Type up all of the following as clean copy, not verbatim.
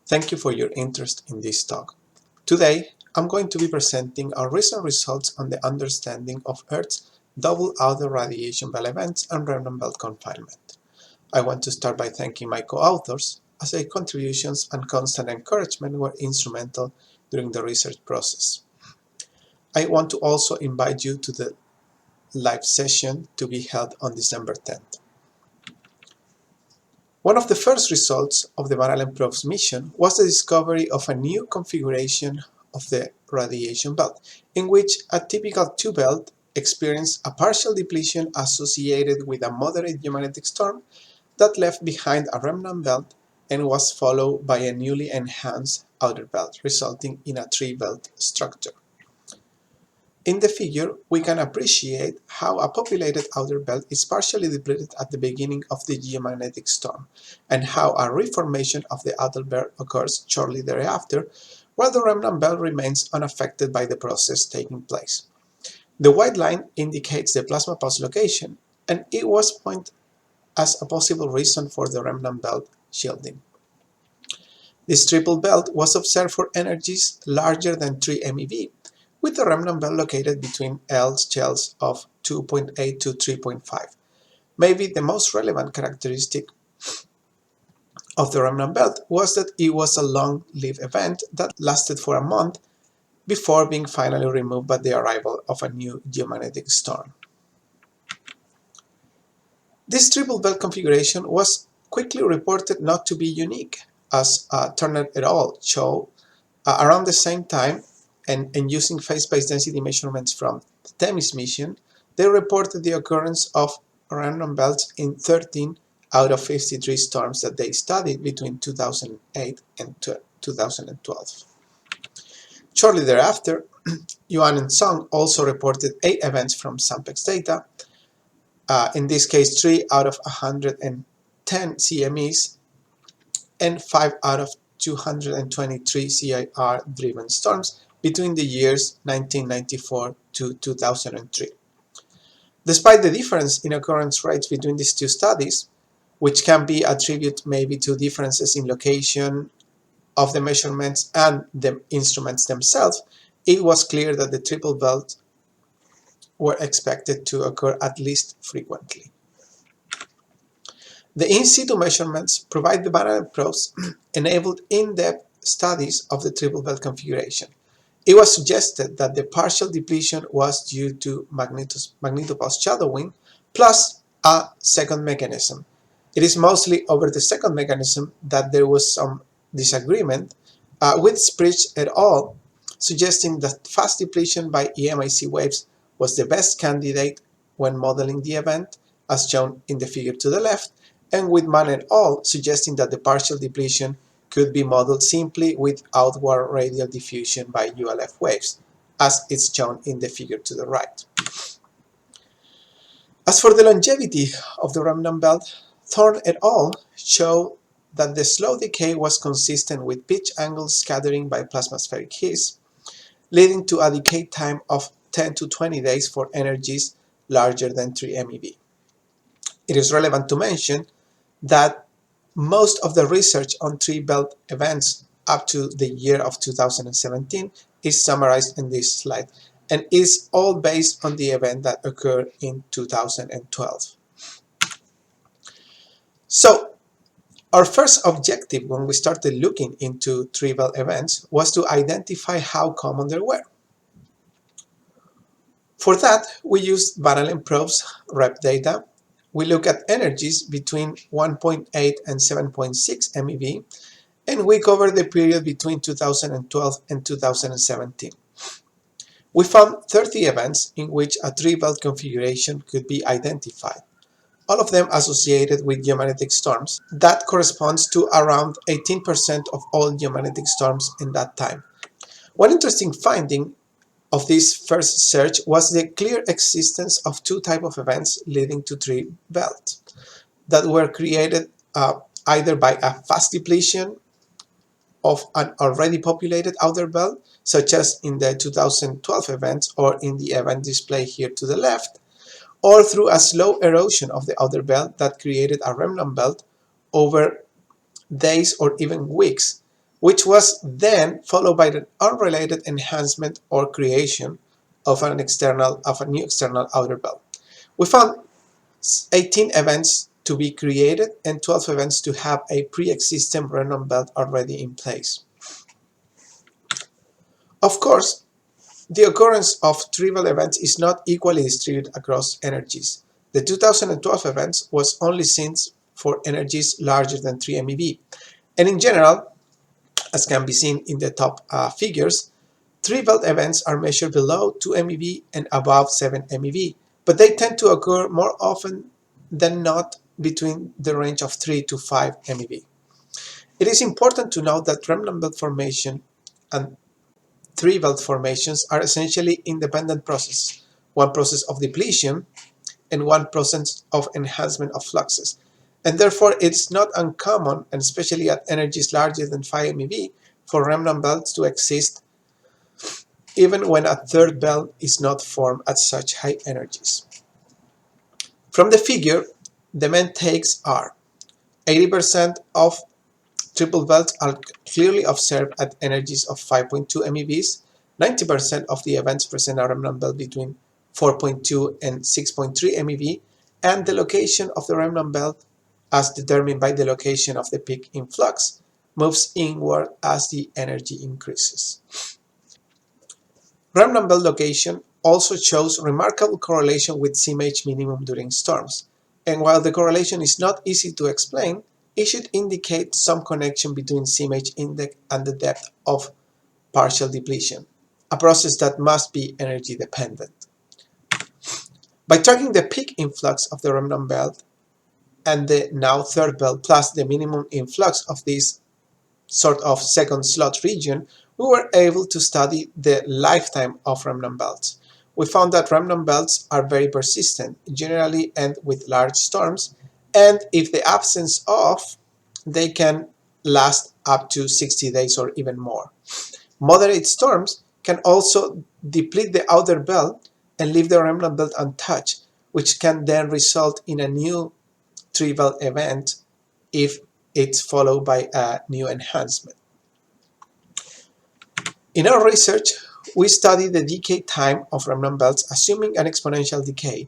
Thank you for your interest in this talk. Today, I'm going to be presenting our recent results on the understanding of Earth's double outer radiation belt events and remnant belt confinement. I want to start by thanking my co-authors, as their contributions and constant encouragement were instrumental during the research process. I want to also invite you to the live session to be held on December 10th. One of the first results of the Van Probes mission was the discovery of a new configuration of the radiation belt, in which a typical 2 belt experienced a partial depletion associated with a moderate geomagnetic storm that left behind a remnant belt and was followed by a newly enhanced outer belt, resulting in a 3 belt structure. In the figure, we can appreciate how a populated outer belt is partially depleted at the beginning of the geomagnetic storm, and how a reformation of the outer belt occurs shortly thereafter, while the remnant belt remains unaffected by the process taking place. The white line indicates the plasma pulse location, and it was pointed as a possible reason for the remnant belt shielding. This triple belt was observed for energies larger than 3 MeV, with the remnant belt located between L shells of 2.8 to 3.5. Maybe the most relevant characteristic of the remnant belt was that it was a long-lived event that lasted for a month before being finally removed by the arrival of a new geomagnetic storm. This triple belt configuration was quickly reported not to be unique, as Turner et al. Showed around the same time, and using phase-space density measurements from the Themis mission, they reported the occurrence of remnant belts in 13 out of 53 storms that they studied between 2008 and 2012. Shortly thereafter, Yuan and Song also reported 8 events from SAMPEX data, in this case 3 out of 110 CMEs and 5 out of 223 CIR-driven storms between the years 1994 to 2003. Despite the difference in occurrence rates between these two studies, which can be attributed maybe to differences in location of the measurements and the instruments themselves, it was clear that the triple belts were expected to occur at least frequently. The in situ measurements provide the Van probes enabled in-depth studies of the triple belt configuration. It was suggested that the partial depletion was due to magnetopulse shadowing plus a second mechanism. It is mostly over the second mechanism that there was some disagreement, with Sprich et al. Suggesting that fast depletion by EMIC waves was the best candidate when modeling the event, as shown in the figure to the left, and with Mann et al. Suggesting that the partial depletion could be modeled simply with outward radial diffusion by ULF waves, as is shown in the figure to the right. As for the longevity of the remnant belt, Thorne et al. Show that the slow decay was consistent with pitch angle scattering by plasmaspheric His, leading to a decay time of 10 to 20 days for energies larger than 3 MeV. It is relevant to mention that most of the research on 3 belt events up to the year of 2017 is summarized in this slide and is all based on the event that occurred in 2012. So, our first objective when we started looking into 3 belt events was to identify how common they were. For that, we used Van probes rep data. We look at energies between 1.8 and 7.6 MeV, and we cover the period between 2012 and 2017. We found 30 events in which a 3 belt configuration could be identified, all of them associated with geomagnetic storms. That corresponds to around 18% of all geomagnetic storms in that time. One interesting finding of this first search was the clear existence of 2 types of events leading to 3 belts that were created either by a fast depletion of an already populated outer belt, such as in the 2012 events or in the event displayed here to the left, or through a slow erosion of the outer belt that created a remnant belt over days or even weeks, which was then followed by an unrelated enhancement or creation of a new external outer belt. We found 18 events to be created and 12 events to have a pre-existing remnant belt already in place. Of course, the occurrence of trivial events is not equally distributed across energies. The 2012 events was only seen for energies larger than 3 MeV, and in general, as can be seen in the top figures, trivial events are measured below 2 MeV and above 7 MeV, but they tend to occur more often than not between the range of 3 to 5 MeV. It is important to note that remnant belt formation and three-belt formations are essentially independent processes, one process of depletion and one process of enhancement of fluxes. And therefore, it's not uncommon, and especially at energies larger than 5 MeV, for remnant belts to exist even when a third belt is not formed at such high energies. From the figure, the main takes are 80% of triple belts are clearly observed at energies of 5.2 MeVs. 90% of the events present a remnant belt between 4.2 and 6.3 MeV, and the location of the remnant belt, as determined by the location of the peak in flux, moves inward as the energy increases. Remnant belt location also shows remarkable correlation with CMH minimum during storms, and while the correlation is not easy to explain, it should indicate some connection between CMH index and the depth of partial depletion, a process that must be energy dependent. By tracking the peak influx of the remnant belt and the now third belt plus the minimum influx of this sort of second slot region, we were able to study the lifetime of remnant belts. We found that remnant belts are very persistent, generally end with large storms, and if the absence of, they can last up to 60 days or even more. Moderate storms can also deplete the outer belt and leave the remnant belt untouched, which can then result in a new trivial event if it's followed by a new enhancement. In our research, we studied the decay time of remnant belts assuming an exponential decay,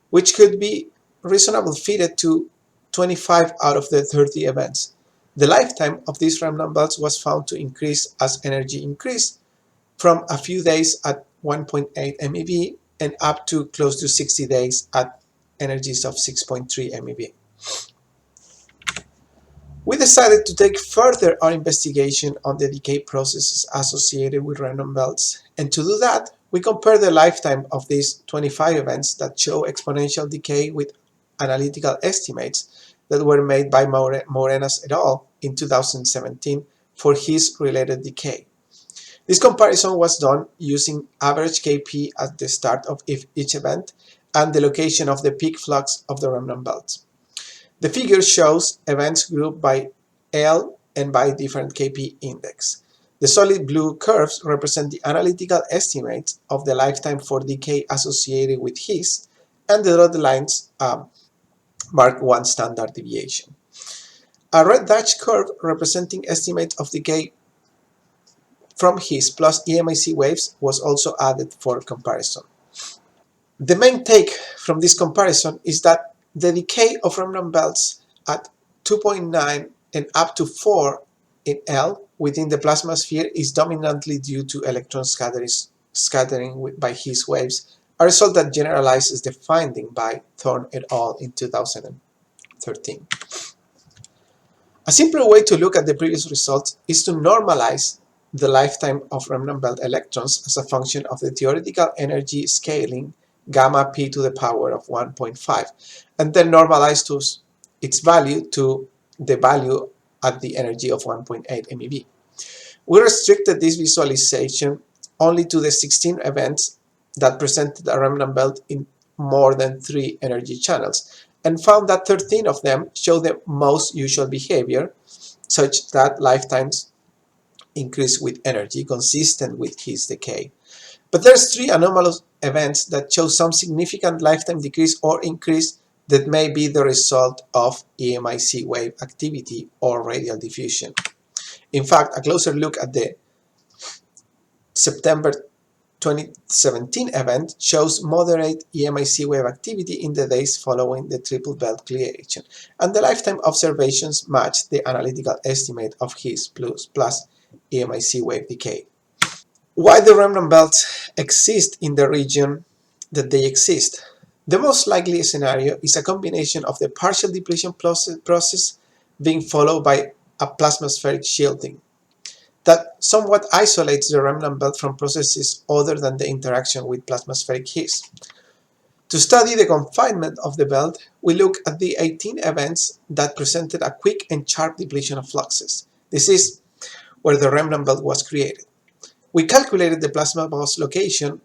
which could be reasonably fitted to 25 out of the 30 events. The lifetime of these remnant belts was found to increase as energy increased, from a few days at 1.8 MeV and up to close to 60 days at energies of 6.3 MeV. We decided to take further our investigation on the decay processes associated with remnant belts, and to do that, we compared the lifetime of these 25 events that show exponential decay with analytical estimates that were made by Morenas et al. In 2017 for his related decay. This comparison was done using average Kp at the start of each event and the location of the peak flux of the remnant belts. The figure shows events grouped by L and by different Kp index. The solid blue curves represent the analytical estimates of the lifetime for decay associated with his, and the dotted lines mark one standard deviation. A red dashed curve representing estimates of decay from his plus EMIC waves was also added for comparison. The main take from this comparison is that the decay of remnant belts at 2.9 and up to 4 in L within the plasma sphere is dominantly due to electron scattering by His waves, a result that generalizes the finding by Thorne et al. In 2013. A simpler way to look at the previous results is to normalize the lifetime of remnant belt electrons as a function of the theoretical energy scaling gamma p to the power of 1.5, and then normalize to its value to the value at the energy of 1.8 MeV. We restricted this visualization only to the 16 events that presented a remnant belt in more than 3 energy channels, and found that 13 of them show the most usual behavior, such that lifetimes increase with energy consistent with his decay. But there's 3 anomalous events that show some significant lifetime decrease or increase that may be the result of EMIC wave activity or radial diffusion. In fact, a closer look at the September 2017 event shows moderate EMIC wave activity in the days following the triple belt creation, and the lifetime observations match the analytical estimate of his plus EMIC wave decay. Why the remnant belts exist in the region that they exist? The most likely scenario is a combination of the partial depletion process being followed by a plasmaspheric shielding that somewhat isolates the remnant belt from processes other than the interaction with plasmaspheric His. To study the confinement of the belt, we look at the 18 events that presented a quick and sharp depletion of fluxes. This is where the remnant belt was created. We calculated the plasma pulse location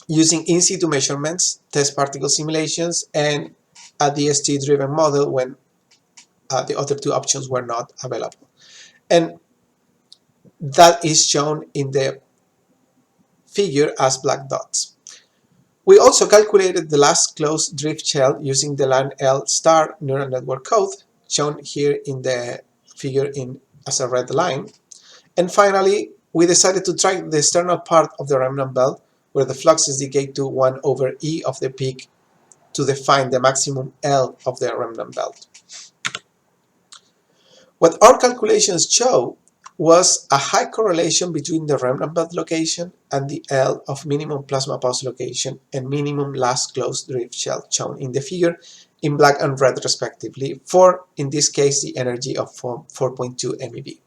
using in situ measurements, test particle simulations, and a DST-driven model when the other two options were not available. And that is shown in the figure as black dots. We also calculated the last closed drift shell using the LAN-L star neural network code, shown here in the figure as a red line. And finally, we decided to track the external part of the remnant belt, where the fluxes decay to 1 over E of the peak to define the maximum L of the remnant belt. What our calculations show was a high correlation between the remnant belt location and the L of minimum plasma pulse location and minimum last closed drift shell, shown in the figure in black and red respectively, for, in this case, the energy of 4.2 MeV.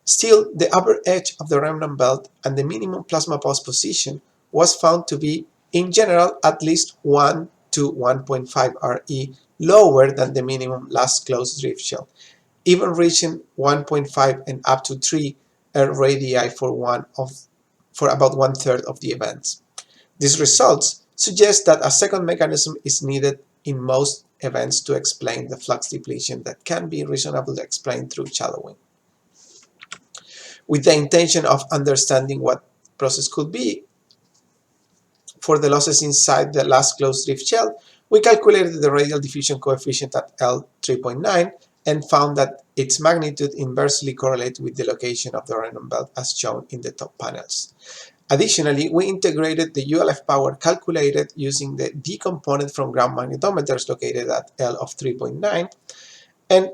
Still, the upper edge of the remnant belt and the minimum plasma pulse position was found to be, in general, at least 1 to 1.5 Re lower than the minimum last closed drift shell, even reaching 1.5 and up to 3 radii for about 1/3 of the events. These results suggest that a second mechanism is needed in most events to explain the flux depletion that can be reasonably explained through shadowing. With the intention of understanding what process could be for the losses inside the last closed drift shell, we calculated the radial diffusion coefficient at L 3.9 and found that its magnitude inversely correlates with the location of the remnant belt as shown in the top panels. Additionally, we integrated the ULF power calculated using the D component from ground magnetometers located at L of 3.9, and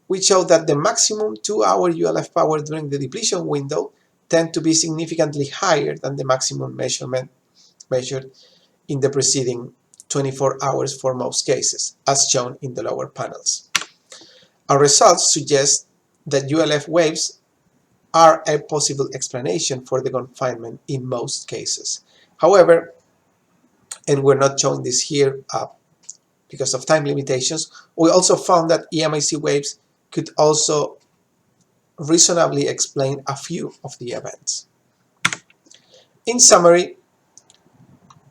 we showed that the maximum 2-hour ULF power during the depletion window tend to be significantly higher than the maximum measured in the preceding 24 hours for most cases, as shown in the lower panels. Our results suggest that ULF waves are a possible explanation for the confinement in most cases. However, and we're not showing this here because of time limitations, we also found that EMIC waves could also reasonably explain a few of the events. In summary,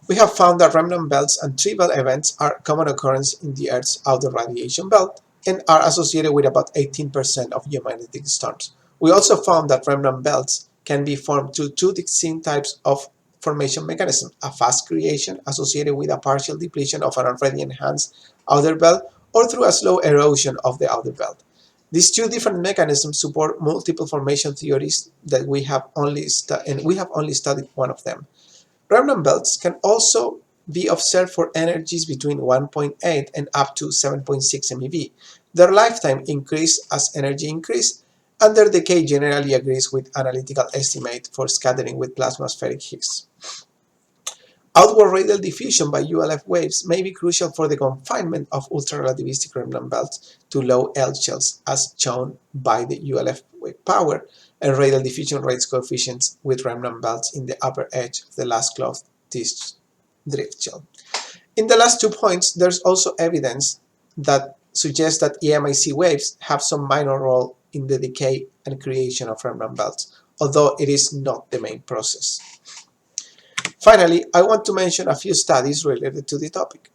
we have found that remnant belts and tribal events are common occurrence in the Earth's outer radiation belt and are associated with about 18% of geomagnetic storms. We also found that remnant belts can be formed through two distinct types of formation mechanisms: a fast creation associated with a partial depletion of an already enhanced outer belt, or through a slow erosion of the outer belt. These two different mechanisms support multiple formation theories that we have only studied one of them. Remnant belts can also be observed for energies between 1.8 and up to 7.6 MeV. Their lifetime increases as energy increases, and their decay generally agrees with analytical estimate for scattering with plasmaspheric Higgs. Outward radial diffusion by ULF waves may be crucial for the confinement of ultra-relativistic remnant belts to low L shells, as shown by the ULF wave power and radial diffusion rates coefficients with remnant belts in the upper edge of the last closed drift shell. In the last 2 points, there's also evidence that suggests that EMIC waves have some minor role in the decay and creation of remnant belts, although it is not the main process. Finally, I want to mention a few studies related to the topic.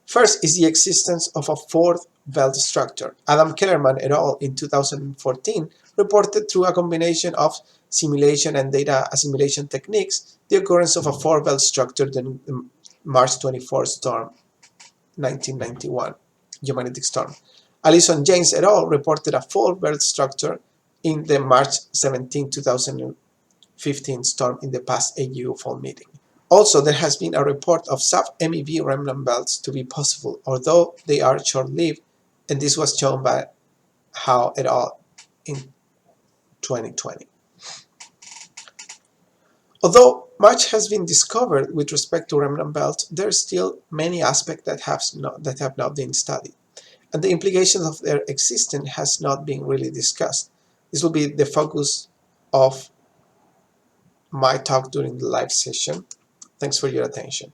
First is the existence of a fourth belt structure. Adam Kellerman et al. In 2014 reported through a combination of simulation and data assimilation techniques the occurrence of a fourth belt structure during the March 24 storm, 1991, geomagnetic storm. Alison James et al. Reported a fourth belt structure in the March 17, 2015 storm in the past AGU fall meeting. Also, there has been a report of sub-MeV remnant belts to be possible, although they are short-lived, and this was shown by Howe et al. In 2020. Although much has been discovered with respect to remnant belts, there are still many aspects that have not been studied, and the implications of their existence has not been really discussed. This will be the focus of my talk during the live session. Thanks for your attention.